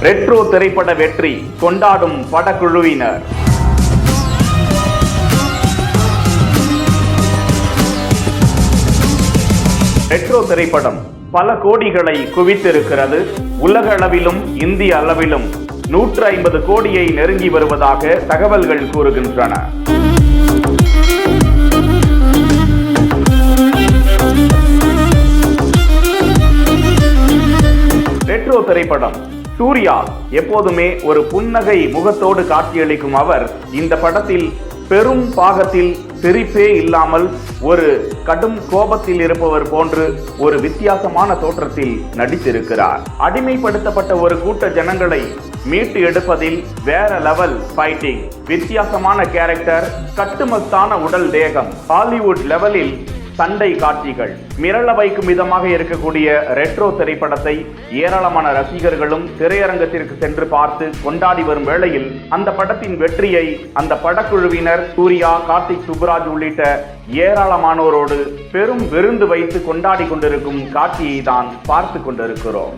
Retro திரைப்பட வெற்றி கொண்டாடும் படக்குழுவினர். ரெட்ரோ திரைப்படம் பல கோடிகளை குவித்திருக்கிறது. உலக அளவிலும் இந்திய அளவிலும் 150 கோடியை நெருங்கி வருவதாக தகவல்கள் கூறுகின்றன. ரெட்ரோ திரைப்படம். சூர்யா எப்போதுமே ஒரு புன்னகை முகத்தோடு காட்சியளிக்கும் அவர் இந்த படத்தில் பெரும் பாகத்தில் சிரிப்பே இல்லாமல் ஒரு கடும் கோபத்தில் இருப்பவர் போன்று ஒரு வித்தியாசமான தோற்றத்தில் நடித்திருக்கிறார். அடிமைப்படுத்தப்பட்ட ஒரு கூட்ட ஜனங்களை மீட்டு எடுப்பதில் வேற லெவல் ஃபைட்டிங், வித்தியாசமான கேரக்டர், கட்டுமஸ்தான உடல் தேகம், ஹாலிவுட் லெவலில் சண்டை காட்சிகள், மிரள வைக்கும் விதமாக இருக்கக்கூடிய ரெட்ரோ திரைப்படத்தை ஏராளமான ரசிகர்களும் திரையரங்கத்திற்கு சென்று பார்த்து கொண்டாடி வரும் வேளையில் அந்த படத்தின் வெற்றியை அந்த படக்குழுவினர் சூர்யா, கார்த்திக் சுப்புராஜ் உள்ளிட்ட ஏராளமானோரோடு பெரும் விருந்து வைத்து கொண்டாடி கொண்டிருக்கும் காட்சியை தான் பார்த்து கொண்டிருக்கிறோம்.